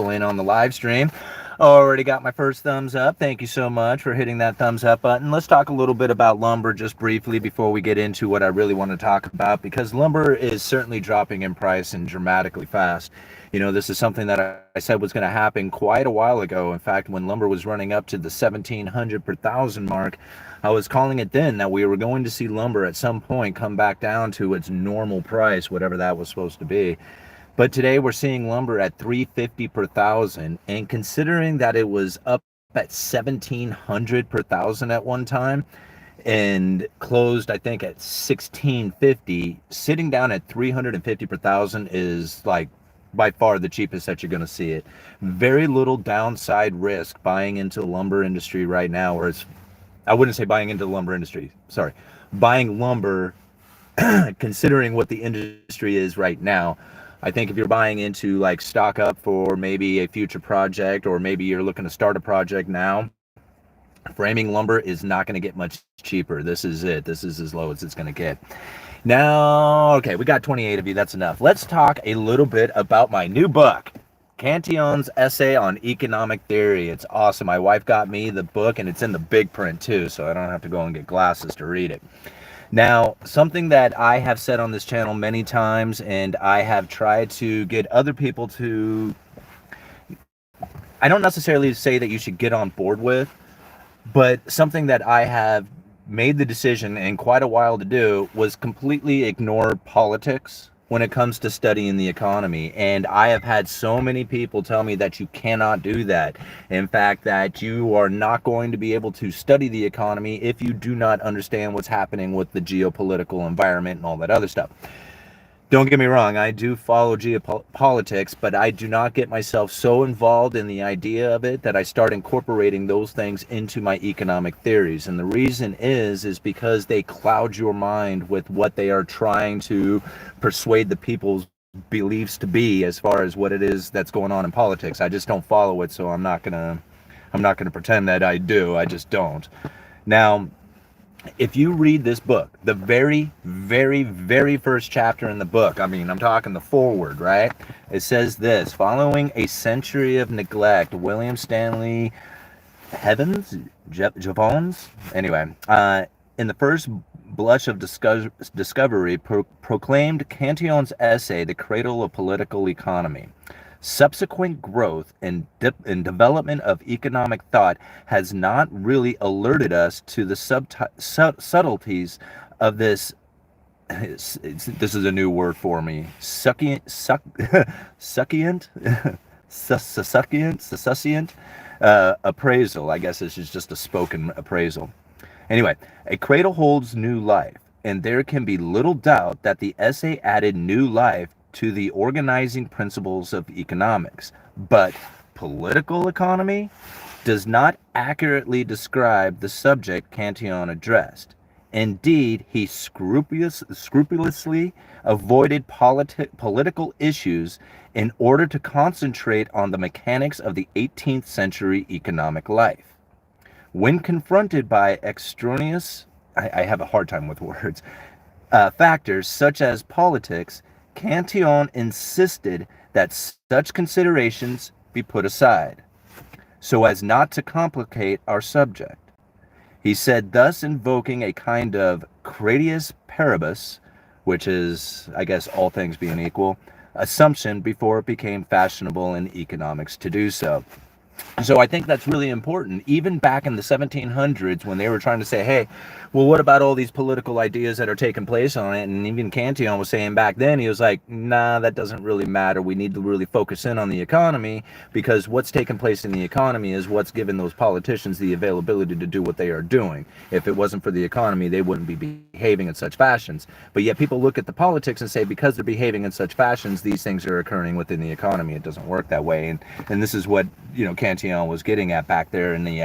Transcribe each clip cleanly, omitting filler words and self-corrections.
people in on the live stream. Already got my first thumbs up. Thank you so much for hitting that thumbs up button. Let's talk a little bit about lumber just briefly before we get into what I really want to talk about, because lumber is certainly dropping in price and dramatically fast. You know, this is something that I said was going to happen quite a while ago. In fact, when lumber was running up to the 1,700 per thousand mark, I was calling it then that we were going to see lumber at some point come back down to its normal price, whatever that was supposed to be. But today we're seeing lumber at $350 per thousand, and considering that it was up at $1,700 per thousand at one time and closed, I think, at $1,650, sitting down at $350 per thousand is like by far the cheapest that you're going to see it. Very little downside risk buying into the lumber industry right now, or it's, I wouldn't say buying into the lumber industry, sorry, buying lumber considering what the industry is right now. I think if you're buying into like stock up for maybe a future project, or maybe you're looking to start a project now, framing lumber is not going to get much cheaper. This is it. This is as low as it's going to get. Now, okay, we got 28 of you. That's enough. Let's talk a little bit about my new book, Cantillon's Essay on Economic Theory. It's awesome. My wife got me the book, and it's in the big print too, so I don't have to go and get glasses to read it. Now, something that I have said on this channel many times, and I have tried to get other people to, I don't necessarily say that you should get on board with, but something that I have made the decision in quite a while to do was completely ignore politics when it comes to studying the economy. And I have had so many people tell me that you cannot do that. In fact, that you are not going to be able to study the economy if you do not understand what's happening with the geopolitical environment and all that other stuff. Don't get me wrong, I do follow geopolitics, but I do not get myself so involved in the idea of it that I start incorporating those things into my economic theories. And the reason is because they cloud your mind with what they are trying to persuade the people's beliefs to be as far as what it is that's going on in politics. I just don't follow it, so I'm not gonna pretend that I do. I just don't. Now, if you read this book, the very, very, very first chapter in the book, I mean, I'm talking the foreword, right? It says this: following a century of neglect, William Stanley Jevons, anyway, in the first blush of discovery, proclaimed Cantillon's essay the cradle of political economy. Subsequent growth and development of economic thought has not really alerted us to the subtleties of this. This is a new word for me. Succulent appraisal. I guess this is just a spoken appraisal. Anyway, a cradle holds new life, and there can be little doubt that the essay added new life to the organizing principles of economics. But political economy does not accurately describe the subject Cantillon addressed. Indeed, he scrupulously avoided political issues in order to concentrate on the mechanics of the 18th century economic life. When confronted by extraneous, I have a hard time with words, factors such as politics, Cantillon insisted that such considerations be put aside, so as not to complicate our subject. He said, thus invoking a kind of credius paribus, which is, I guess, all things being equal, assumption before it became fashionable in economics to do so. So I think that's really important. Even back in the 1700s, when they were trying to say, hey, well, what about all these political ideas that are taking place on it? And even Cantillon was saying back then, he was like, nah, that doesn't really matter. We need to really focus in on the economy, because what's taking place in the economy is what's given those politicians the availability to do what they are doing. If it wasn't for the economy, they wouldn't be behaving in such fashions. But yet people look at the politics and say, because they're behaving in such fashions, these things are occurring within the economy. It doesn't work that way. And this is what, you know, Cantillon was getting at back there in the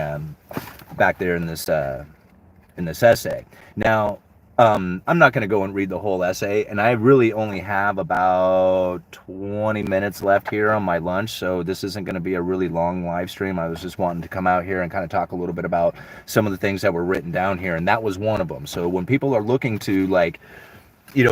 in this essay. Now, I'm not going to go and read the whole essay, and I really only have about 20 minutes left here on my lunch, so this isn't going to be a really long live stream. I was just wanting to come out here and kind of talk a little bit about some of the things that were written down here, and that was one of them. So when people are looking to, like,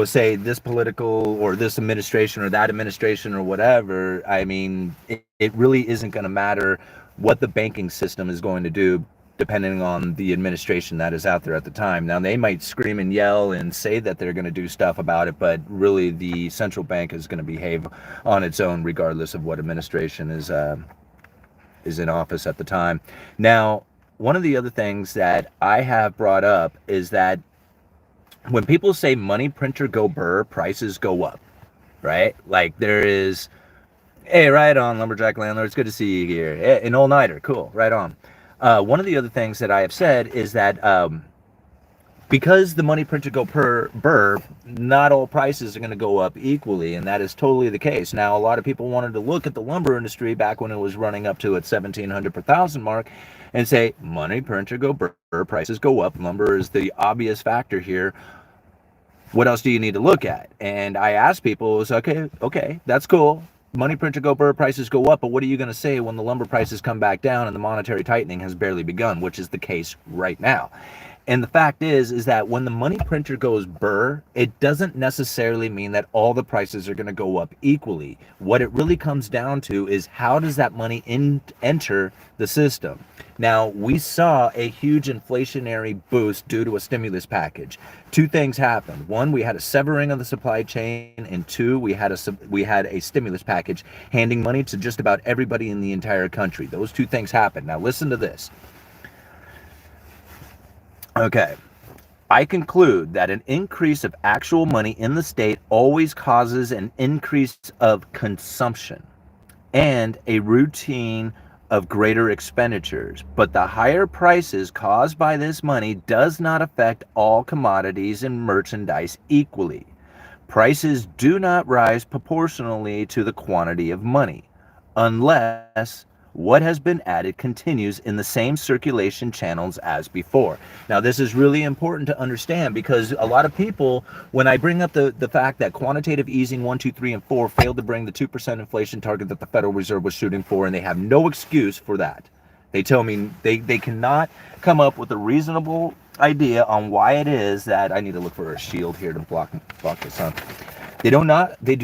say this political or this administration or that administration or whatever, I mean, it really isn't going to matter what the banking system is going to do depending on the administration that is out there at the time. Now, they might scream and yell and say that they're going to do stuff about it, but really the central bank is going to behave on its own regardless of what administration is in office at the time. Now, one of the other things that I have brought up is that when people say money printer go burr, prices go up, right? Like there is, hey, right on, lumberjack landlord, it's good to see you here. Hey, an all-nighter, cool, right on. One of the other things that I have said is that because the money printer go burr, not all prices are going to go up equally, and that is totally the case. Now, a lot of people wanted to look at the lumber industry back when it was running up to its 1,700 per thousand mark and say, money printer go burr, prices go up. Lumber is the obvious factor here. What else do you need to look at? And I asked people, it's okay, that's cool. Money printer go burr, prices go up, but what are you going to say when the lumber prices come back down and the monetary tightening has barely begun, which is the case right now? And the fact is that when the money printer goes burr, it doesn't necessarily mean that all the prices are going to go up equally. What it really comes down to is how does that money enter the system? Now, we saw a huge inflationary boost due to a stimulus package. Two things happened. One, we had a severing of the supply chain, and two, we had a stimulus package handing money to just about everybody in the entire country. Those two things happened. Now, listen to this. Okay, I conclude that an increase of actual money in the state always causes an increase of consumption and a routine of greater expenditures, but the higher prices caused by this money does not affect all commodities and merchandise equally. Prices do not rise proportionally to the quantity of money, unless what has been added continues in the same circulation channels as before. Now, this is really important to understand because a lot of people, when I bring up the fact that quantitative easing 1, 2, 3, and 4 failed to bring the 2% inflation target that the Federal Reserve was shooting for, and they have no excuse for that. They tell me they cannot come up with a reasonable idea on why it is that I need to look for a shield here to block this sun. They do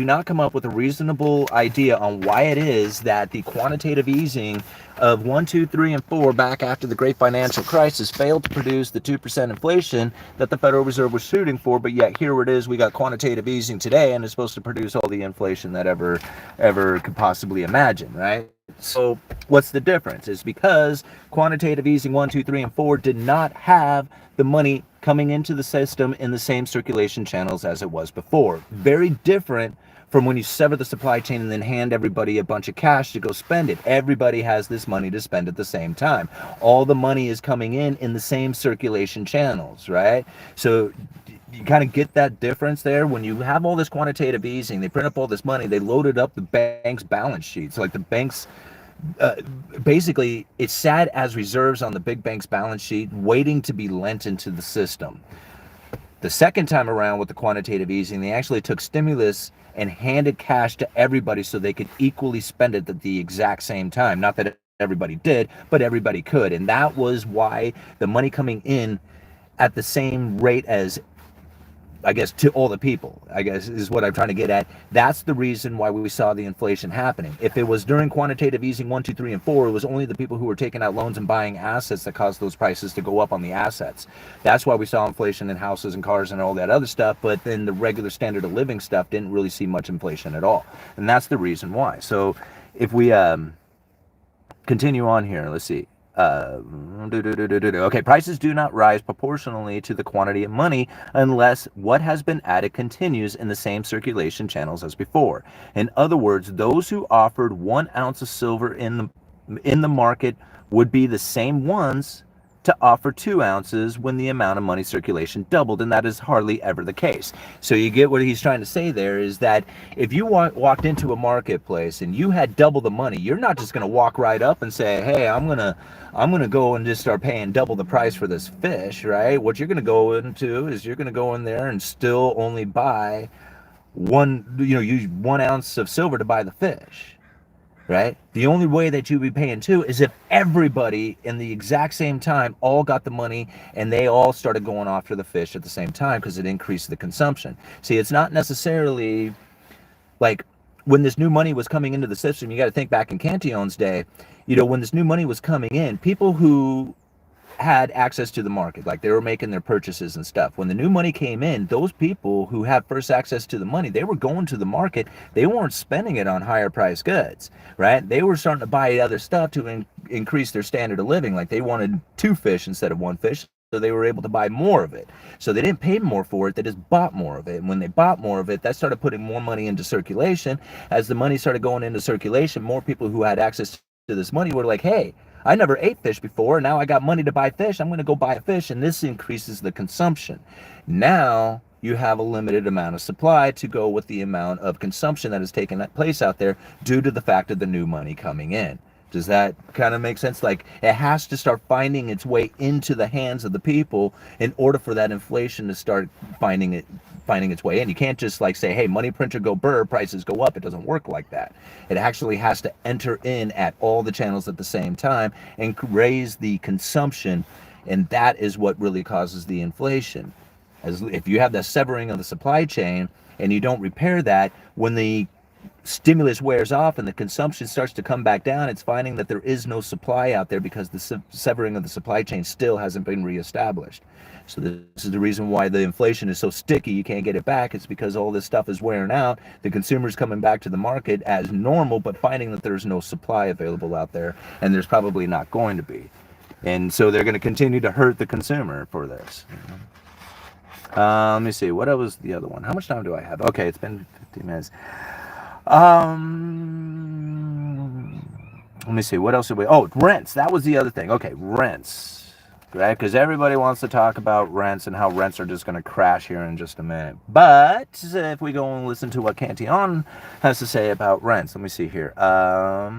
not come up with a reasonable idea on why it is that the quantitative easing of 1, 2, 3, and 4 back after the great financial crisis failed to produce the 2% inflation that the Federal Reserve was shooting for, but yet here it is, we got quantitative easing today and it's supposed to produce all the inflation that ever could possibly imagine, right? So what's the difference? It's because quantitative easing 1, 2, 3, and 4 did not have the money coming into the system in the same circulation channels as it was before. Very different from when you sever the supply chain and then hand everybody a bunch of cash to go spend it. Everybody has this money to spend at the same time. All the money is coming in the same circulation channels, right? So you kind of get that difference there. When you have all this quantitative easing, they print up all this money, they loaded up the bank's balance sheets. So like the banks, basically it sat as reserves on the big bank's balance sheet waiting to be lent into the system. The second time around with the quantitative easing, they actually took stimulus and handed cash to everybody so they could equally spend it at the exact same time. Not that everybody did, but everybody could. And that was why the money coming in at the same rate as, I guess, to all the people, I guess, is what I'm trying to get at. That's the reason why we saw the inflation happening. If it was during quantitative easing 1, 2, 3, and 4, it was only the people who were taking out loans and buying assets that caused those prices to go up on the assets. That's why we saw inflation in houses and cars and all that other stuff, but then the regular standard of living stuff didn't really see much inflation at all. And that's the reason why. So if we continue on here, let's see. Okay, prices do not rise proportionally to the quantity of money unless what has been added continues in the same circulation channels as before. In other words, those who offered 1 ounce of silver in the market would be the same ones to offer 2 ounces when the amount of money circulation doubled, and that is hardly ever the case. So you get what he's trying to say there is that if you walked into a marketplace and you had double the money, you're not just going to walk right up and say, hey, I'm gonna go and just start paying double the price for this fish, right? What you're going to go into is you're going to go in there and still only buy use 1 ounce of silver to buy the fish. right? The only way that you'd be paying too is if everybody in the exact same time all got the money and they all started going after the fish at the same time, because it increased the consumption. See, it's not necessarily like when this new money was coming into the system. You got to think back in Cantillon's day, when this new money was coming in, people who had access to the market, like they were making their purchases and stuff. When the new money came in, those people who had first access to the money, they were going to the market. They weren't spending it on higher price goods, right? They were starting to buy other stuff to increase their standard of living. Like they wanted 2 fish instead of 1 fish. So they were able to buy more of it. So they didn't pay more for it, they just bought more of it. And when they bought more of it, that started putting more money into circulation. As the money started going into circulation, more people who had access to this money were like, hey, I never ate fish before. Now I got money to buy fish. I'm going to go buy a fish. And this increases the consumption. Now you have a limited amount of supply to go with the amount of consumption that is taking place out there due to the fact of the new money coming in. Does that kind of make sense? Like it has to start finding its way into the hands of the people in order for that inflation to start finding its way in. You can't just like say, hey, money printer go burr, prices go up. It doesn't work like that. It actually has to enter in at all the channels at the same time and raise the consumption. And that is what really causes the inflation. As if you have the severing of the supply chain and you don't repair that, when the stimulus wears off and the consumption starts to come back down, it's finding that there is no supply out there because the severing of the supply chain still hasn't been reestablished. So this is the reason why the inflation is so sticky, you can't get it back. It's because all this stuff is wearing out. The consumer's coming back to the market as normal, but finding that there's no supply available out there, and there's probably not going to be. And so they're going to continue to hurt the consumer for this. Let me see, what was the other one? How much time do I have? Okay, it's been 15 minutes. Let me see, what else did we, rents, that was the other thing. Okay, rents, right? Because everybody wants to talk about rents and how rents are just going to crash here in just a minute. But if we go and listen to what Cantillon has to say about rents, let me see here. I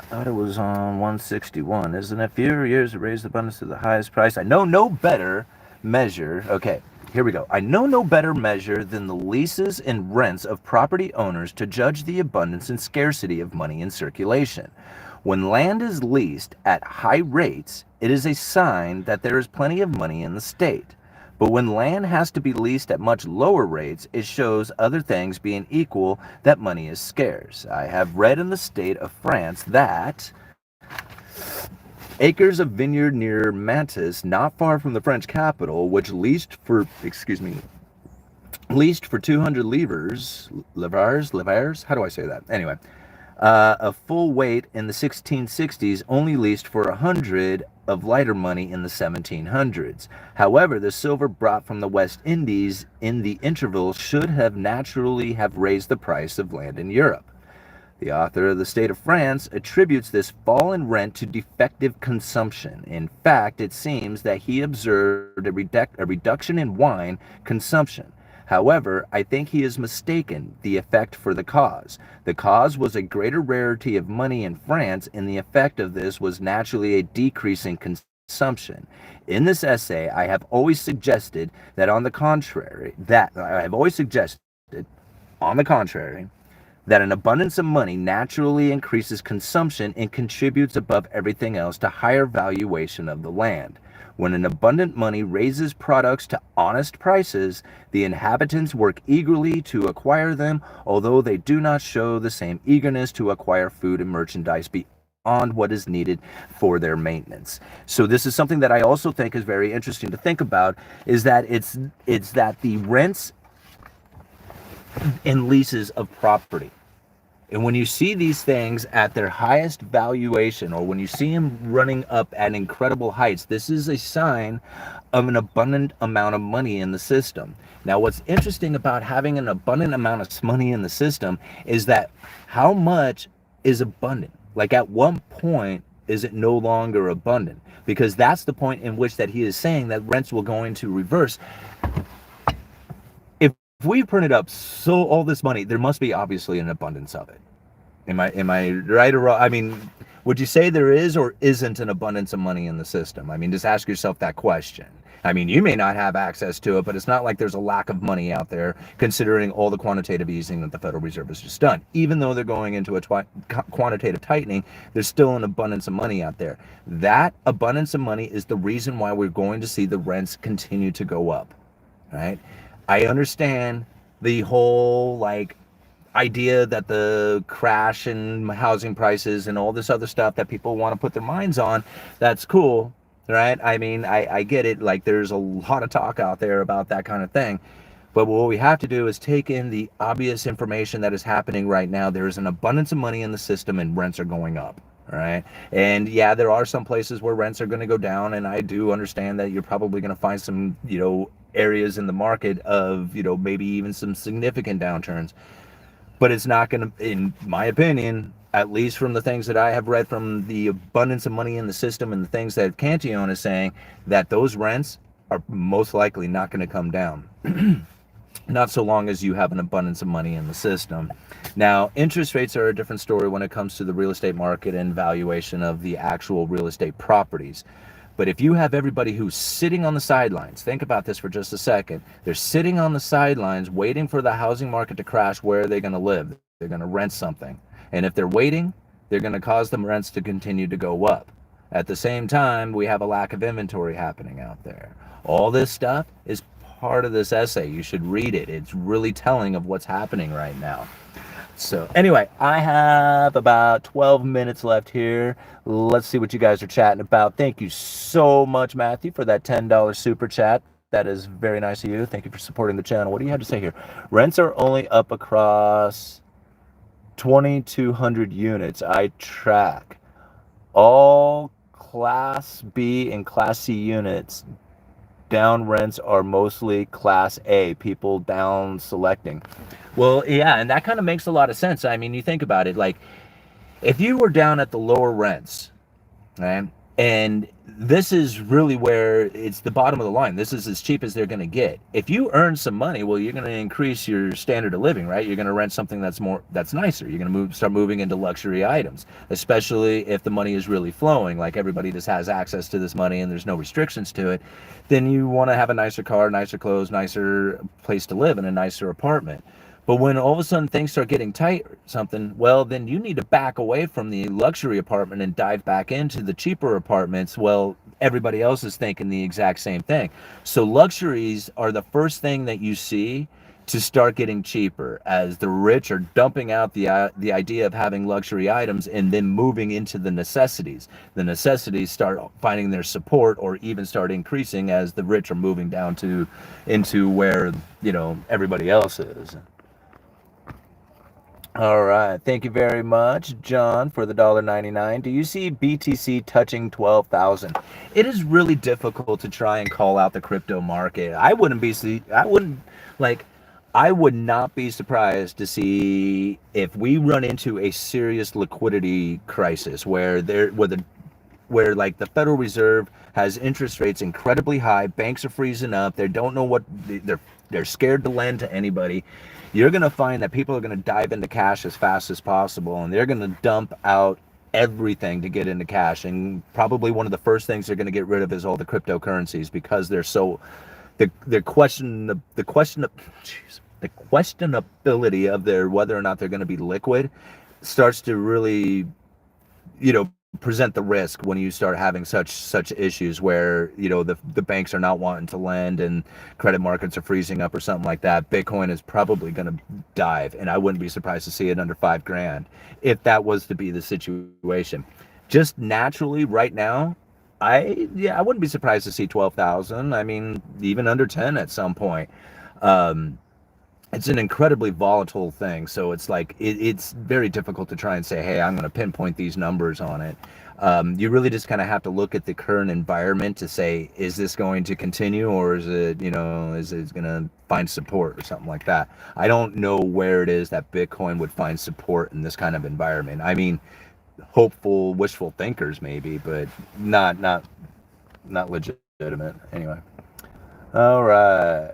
thought it was on 161. Isn't it? Fewer years to raise abundance to the highest price. I know no better measure. Okay. Here we go. I know no better measure than the leases and rents of property owners to judge the abundance and scarcity of money in circulation. When land is leased at high rates, it is a sign that there is plenty of money in the state. But when land has to be leased at much lower rates, it shows, other things being equal, that money is scarce. I have read in the state of France that acres of vineyard near Mantes, not far from the French capital, which leased for 200 livres, how do I say that? Anyway, a full weight in the 1660s, only leased for 100 of lighter money in the 1700s. However, the silver brought from the West Indies in the interval should have naturally have raised the price of land in Europe. The author of the State of France attributes this fall in rent to defective consumption. In fact, it seems that he observed a reduction in wine consumption. However, I think he is mistaken the effect for the cause. The cause was a greater rarity of money in France, and the effect of this was naturally a decrease in consumption. In this essay, I have always suggested that on the contrary, that an abundance of money naturally increases consumption and contributes above everything else to higher valuation of the land. When an abundant money raises products to honest prices, the inhabitants work eagerly to acquire them, although they do not show the same eagerness to acquire food and merchandise beyond what is needed for their maintenance. So this is something that I also think is very interesting to think about, is that it's that the rents and leases of property. And when you see these things at their highest valuation, or when you see them running up at incredible heights, this is a sign of an abundant amount of money in the system. Now, what's interesting about having an abundant amount of money in the system is that how much is abundant? Like at one point, is it no longer abundant? Because that's the point in which that he is saying that rents will go into reverse. If we printed up all this money, there must be obviously an abundance of it. Am I right or wrong? I mean, would you say there is or isn't an abundance of money in the system? I mean, just ask yourself that question. I mean, you may not have access to it, but it's not like there's a lack of money out there, considering all the quantitative easing that the Federal Reserve has just done. Even though they're going into a quantitative tightening, there's still an abundance of money out there. That abundance of money is the reason why we're going to see the rents continue to go up, right? I understand the whole like idea that the crash in housing prices and all this other stuff that people want to put their minds on, that's cool, right? I mean, I get it. Like, there's a lot of talk out there about that kind of thing. But what we have to do is take in the obvious information that is happening right now. There is an abundance of money in the system and rents are going up. All right. And yeah, there are some places where rents are going to go down. And I do understand that you're probably going to find some, areas in the market of, maybe even some significant downturns. But it's not going to, in my opinion, at least from the things that I have read from the abundance of money in the system and the things that Cantillon is saying, that those rents are most likely not going to come down. Not so long as you have an abundance of money in the system. Now, interest rates are a different story when it comes to the real estate market and valuation of the actual real estate properties. But if you have everybody who's sitting on the sidelines, think about this for just a second. They're sitting on the sidelines waiting for the housing market to crash. Where are they going to live? They're going to rent something. And if they're waiting, they're going to cause the rents to continue to go up. At the same time, we have a lack of inventory happening out there. All this stuff is part of this essay. You should read it. It's really telling of what's happening right now. So anyway, I have about 12 minutes left here. Let's see what you guys are chatting about. Thank you so much, Matthew, for that $10 super chat. That is very nice of you. Thank you for supporting the channel. What do you have to say here? Rents are only up across 2,200 units. I track all Class B and Class C units. Down rents are mostly Class A, people down selecting. Well, yeah, and that kind of makes a lot of sense. I mean, you think about it, like, if you were down at the lower rents, right, and this is really where it's the bottom of the line. This is as cheap as they're going to get. If you earn some money, well, you're going to increase your standard of living, right? You're going to rent something that's nicer. You're going to start moving into luxury items, especially if the money is really flowing, like everybody just has access to this money and there's no restrictions to it. Then you want to have a nicer car, nicer clothes, nicer place to live in a nicer apartment. But when all of a sudden things start getting tight or something, well, then you need to back away from the luxury apartment and dive back into the cheaper apartments. Well, everybody else is thinking the exact same thing. So luxuries are the first thing that you see to start getting cheaper, as the rich are dumping out the idea of having luxury items and then moving into the necessities. The necessities start finding their support or even start increasing as the rich are moving down into where, everybody else is. All right. Thank you very much, John, for the $1.99. Do you see BTC touching 12,000? It is really difficult to try and call out the crypto market. I would not be surprised to see if we run into a serious liquidity crisis where the Federal Reserve has interest rates incredibly high, banks are freezing up, they don't know what they're scared to lend to anybody. You're going to find that people are going to dive into cash as fast as possible, and they're going to dump out everything to get into cash. And probably one of the first things they're going to get rid of is all the cryptocurrencies, because they're so the questionability of their whether or not they're going to be liquid starts to really, present the risk when you start having such issues where the banks are not wanting to lend and credit markets are freezing up or something like that. Bitcoin is probably going to dive, and I wouldn't be surprised to see it under $5,000 if that was to be the situation. Just naturally right now, I wouldn't be surprised to see 12,000. I mean, even under 10 at some point. It's an incredibly volatile thing, so it's like it's very difficult to try and say, hey, I'm going to pinpoint these numbers on it. You really just kind of have to look at the current environment to say, is this going to continue, or is it going to find support or something like that? I don't know where it is that Bitcoin would find support in this kind of environment. I mean, hopeful, wishful thinkers maybe, but not legitimate. Anyway, all right.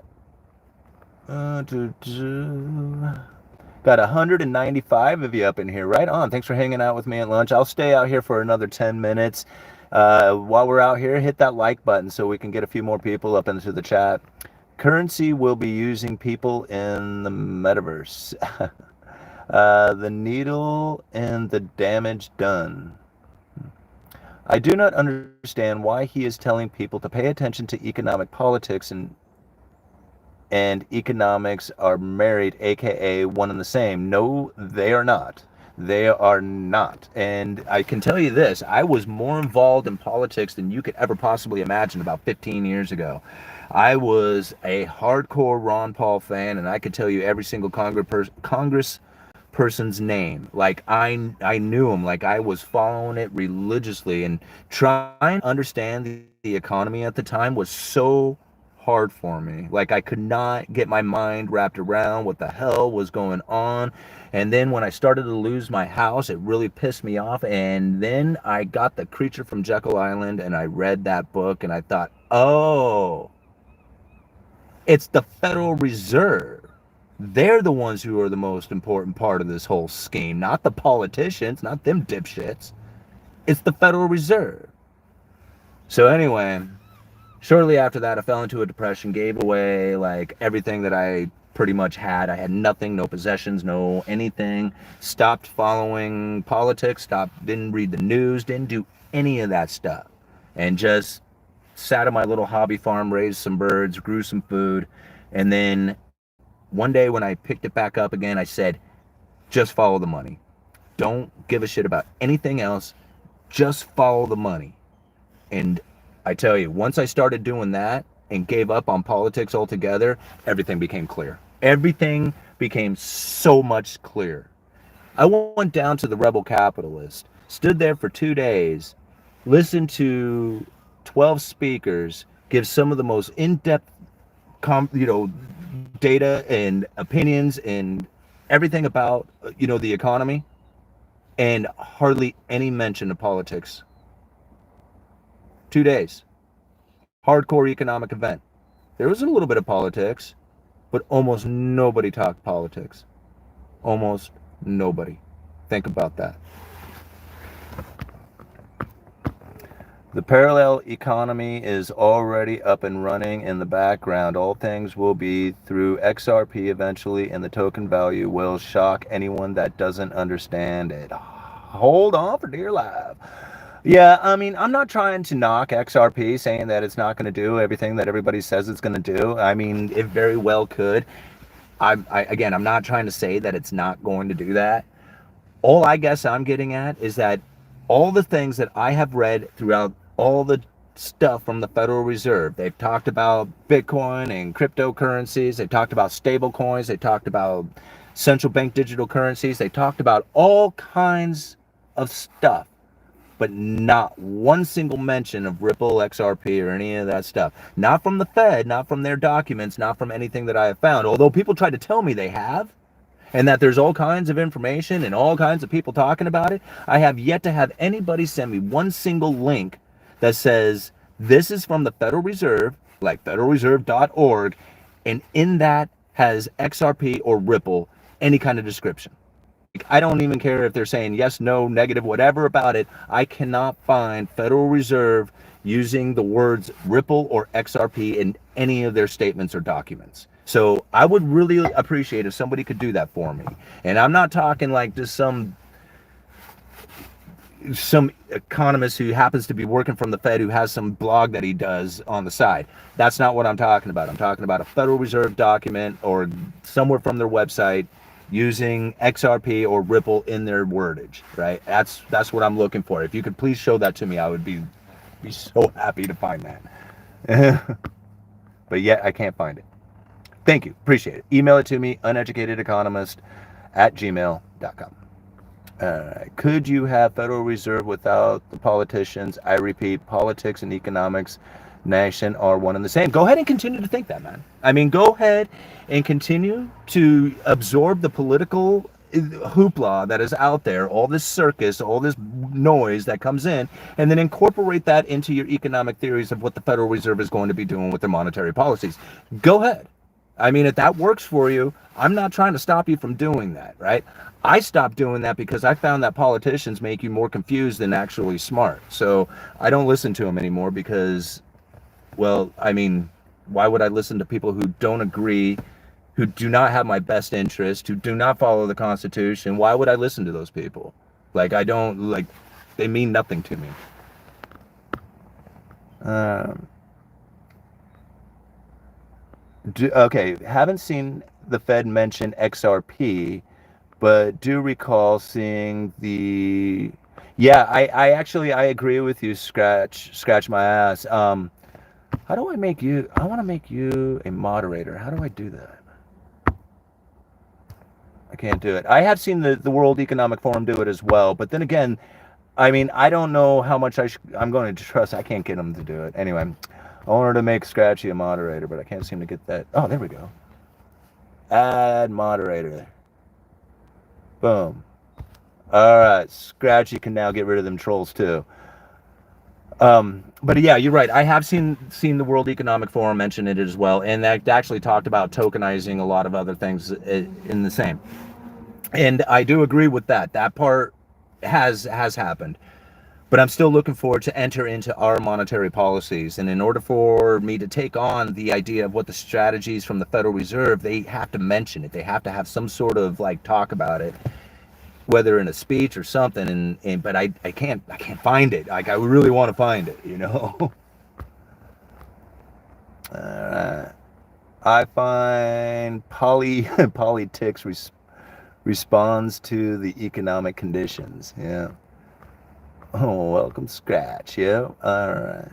Got 195 of you up in here. Right on. Thanks for hanging out with me at lunch. I'll stay out here for another 10 minutes. While we're out here, hit that like button so we can get a few more people up into the chat. Currency will be using people in the metaverse. The needle and the damage done. I do not understand why he is telling people to pay attention to economic politics and economics are married, aka one and the same. No, they are not. They are not. And I can tell you this, I was more involved in politics than you could ever possibly imagine about 15 years ago. I was a hardcore Ron Paul fan, and I could tell you every single Congress person's name. Like I knew him, like I was following it religiously, and trying to understand the economy at the time was so hard for me. Like I could not get my mind wrapped around what the hell was going on. And then when I started to lose my house, it really pissed me off. And then I got The Creature from Jekyll Island and I read that book and I thought, oh, it's the Federal Reserve. They're the ones who are the most important part of this whole scheme, not the politicians, not them dipshits. It's the Federal Reserve. So anyway, shortly after that, I fell into a depression, gave away like everything that I pretty much had. I had nothing, no possessions, no anything. Stopped following politics, didn't read the news, didn't do any of that stuff. And just sat at my little hobby farm, raised some birds, grew some food. And then one day when I picked it back up again, I said, just follow the money. Don't give a shit about anything else. Just follow the money. And I tell you, once I started doing that and gave up on politics altogether, everything became clear. Everything became so much clearer. I went down to the Rebel Capitalist, stood there for 2 days, listened to 12 speakers give some of the most in-depth, data and opinions and everything about, the economy, and hardly any mention of politics. 2 days. Hardcore economic event. There was a little bit of politics, but almost nobody talked politics. Almost nobody. Think about that. The parallel economy is already up and running in the background. All things will be through XRP eventually, and the token value will shock anyone that doesn't understand it. Hold on for dear life. Yeah, I mean, I'm not trying to knock XRP, saying that it's not going to do everything that everybody says it's going to do. I mean, it very well could. Again, I'm not trying to say that it's not going to do that. All I guess I'm getting at is that all the things that I have read throughout all the stuff from the Federal Reserve, they've talked about Bitcoin and cryptocurrencies, they talked about stable coins, they talked about central bank digital currencies, they talked about all kinds of stuff, but not one single mention of Ripple, XRP, or any of that stuff. Not from the Fed, not from their documents, not from anything that I have found, although people try to tell me they have, and that there's all kinds of information and all kinds of people talking about it. I have yet to have anybody send me one single link that says this is from the Federal Reserve, like federalreserve.org, and in that has XRP or Ripple, any kind of description. I don't even care if they're saying yes, no, negative, whatever about it. I cannot find Federal Reserve using the words Ripple or XRP in any of their statements or documents. So I would really appreciate if somebody could do that for me. And I'm not talking like just some economist who happens to be working from the Fed who has some blog that he does on the side. That's not what I'm talking about. I'm talking about a Federal Reserve document or somewhere from their website using XRP or Ripple in their wordage, right? That's what I'm looking for. If you could please show that to me, I would be so happy to find that. But yet I can't find it. Thank you. Appreciate it. Email it to me, uneducatedeconomist@gmail.com. Could you have Federal Reserve without the politicians? I repeat, politics and economics, nation are one and the same. Go ahead and continue to think that, man. I mean, go ahead and continue to absorb the political hoopla that is out there, all this circus, all this noise that comes in, and then incorporate that into your economic theories of what the Federal Reserve is going to be doing with their monetary policies. Go ahead. I mean, if that works for you, I'm not trying to stop you from doing that, right? I stopped doing that because I found that politicians make you more confused than actually smart. So I don't listen to them anymore because, well, I mean, why would I listen to people who don't agree, who do not have my best interest, who do not follow the Constitution? Why would I listen to those people? Like, I don't, like, they mean nothing to me. Okay, haven't seen the Fed mention XRP, but do recall seeing the. Yeah, I actually I agree with you. Scratch my ass. How do I make you? I want to make you a moderator. How do I do that? I can't do it. I have seen the World Economic Forum do it as well, but then again, I mean, I don't know how much I'm going to trust. I can't get them to do it. Anyway, I wanted to make Scratchy a moderator, but I can't seem to get that. Oh, there we go. Add moderator. Boom. All right, Scratchy can now get rid of them trolls too. But yeah, you're right. I have seen the World Economic Forum mention it as well, and that actually talked about tokenizing a lot of other things in the same. And I do agree with that. That part has happened. But I'm still looking forward to enter into our monetary policies. And in order for me to take on the idea of what the strategies from the Federal Reserve, they have to mention it. They have to have some sort of like talk about it, whether in a speech or something. But I can't find it. Like I really want to find it, you know. I find politics responds to the economic conditions. Yeah. Oh, welcome, Scratch. Yeah. All right.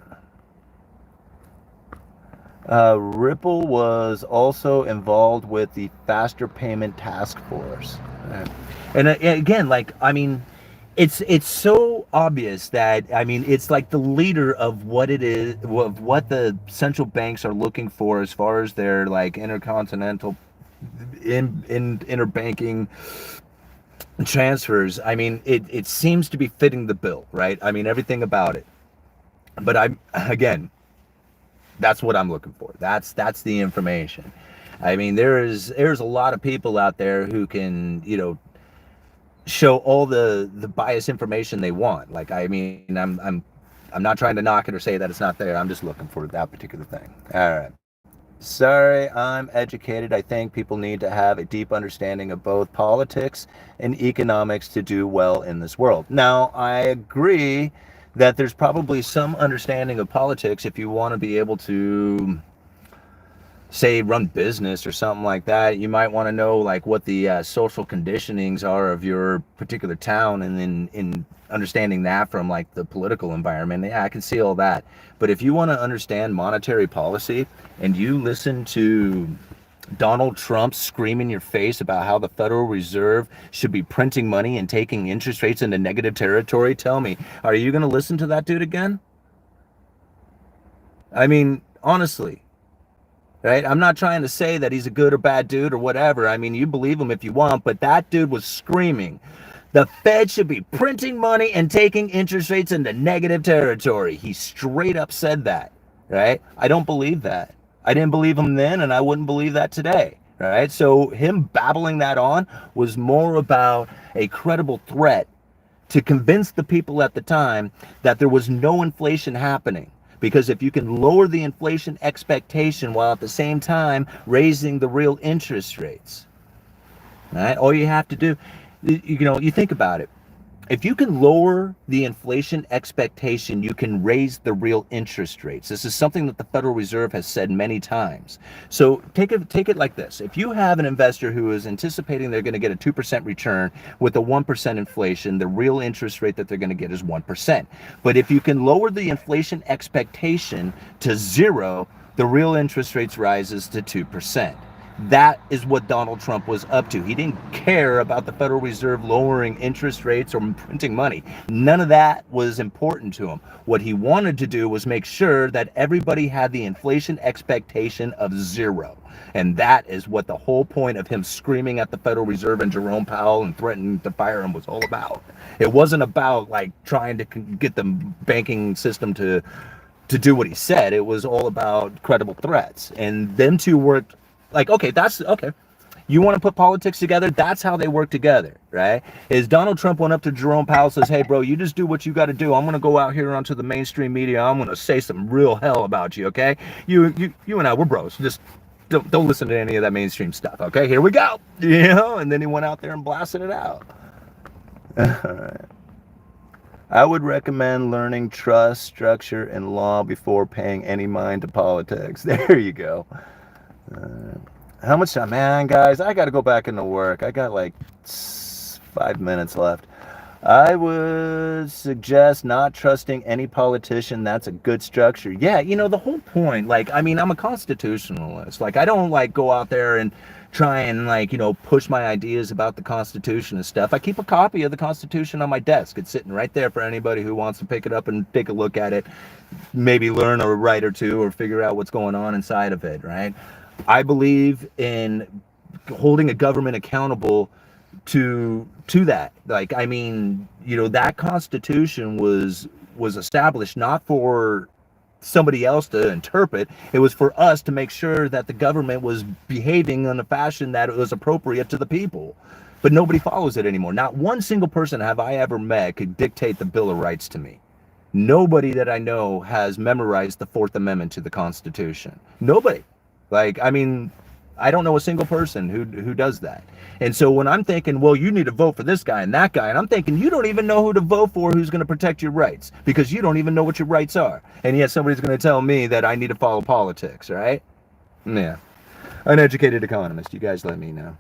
Ripple was also involved with the Faster Payment Task Force. And again, like, I mean, it's so obvious that, I mean, it's like the leader of what it is, of what the central banks are looking for as far as their like intercontinental interbanking transfers. I mean, it seems to be fitting the bill, right? I mean, everything about it. But again, that's what I'm looking for. That's the information. I mean, there's a lot of people out there who can, you know, show all the biased information they want. Like, I mean, I'm not trying to knock it or say that it's not there. I'm just looking for that particular thing. All right. Sorry, I'm educated. I think people need to have a deep understanding of both politics and economics to do well in this world. Now, I agree that there's probably some understanding of politics if you want to be able to, say, run business or something like that. You might want to know like what the social conditionings are of your particular town, and then in understanding that from like the political environment. Yeah, I can see all that. But if you want to understand monetary policy and you listen to Donald Trump scream in your face about how the Federal Reserve should be printing money and taking interest rates into negative territory, tell me, are you going to listen to that dude again? I mean, honestly, right? I'm not trying to say that he's a good or bad dude or whatever. I mean, you believe him if you want, but that dude was screaming the Fed should be printing money and taking interest rates into negative territory. He straight up said that, right? I don't believe that. I didn't believe him then, and I wouldn't believe that today, right? So him babbling that on was more about a credible threat to convince the people at the time that there was no inflation happening. Because if you can lower the inflation expectation while at the same time raising the real interest rates, right? All you have to do, you know, you think about it. If you can lower the inflation expectation, you can raise the real interest rates. This is something that the Federal Reserve has said many times. So take it like this. If you have an investor who is anticipating they're going to get a 2% return with a 1% inflation, the real interest rate that they're going to get is 1%. But if you can lower the inflation expectation to 0, the real interest rates rises to 2%. That is what Donald Trump was up to. He didn't care about the Federal Reserve lowering interest rates or printing money. None of that was important to him. What he wanted to do was make sure that everybody had the inflation expectation of 0. And that is what the whole point of him screaming at the Federal Reserve and Jerome Powell and threatening to fire him was all about. It wasn't about like trying to get the banking system to do what he said. It was all about credible threats. And them two worked Like, okay, that's okay. You want to put politics together? That's how they work together, right? Is Donald Trump went up to Jerome Powell, says, hey, bro, you just do what you got to do. I'm going to go out here onto the mainstream media. I'm going to say some real hell about you, okay? You and I, we're bros. Just don't listen to any of that mainstream stuff, okay? Here we go. You know, and then he went out there and blasted it out. All right. I would recommend learning trust, structure, and law before paying any mind to politics. There you go. How much time? Man, guys, I got to go back into work. I got like 5 minutes left. I would suggest not trusting any politician. That's a good structure. Yeah, you know, the whole point, like, I mean, I'm a constitutionalist. Like, I don't, like, go out there and try and, like, you know, push my ideas about the Constitution and stuff. I keep a copy of the Constitution on my desk. It's sitting right there for anybody who wants to pick it up and take a look at it, maybe learn a right or two or figure out what's going on inside of it, right? I believe in holding a government accountable to that. Like, I mean, you know, that Constitution was established not for somebody else to interpret. It was for us to make sure that the government was behaving in a fashion that it was appropriate to the people. But nobody follows it anymore. Not one single person have I ever met could dictate the Bill of Rights to me. Nobody that I know has memorized the Fourth Amendment to the Constitution. Nobody. Like, I mean, I don't know a single person who does that. And so when I'm thinking, well, you need to vote for this guy and that guy, and I'm thinking, you don't even know who to vote for who's going to protect your rights, because you don't even know what your rights are. And yet somebody's going to tell me that I need to follow politics, right? Yeah. Uneducated economist, you guys let me know.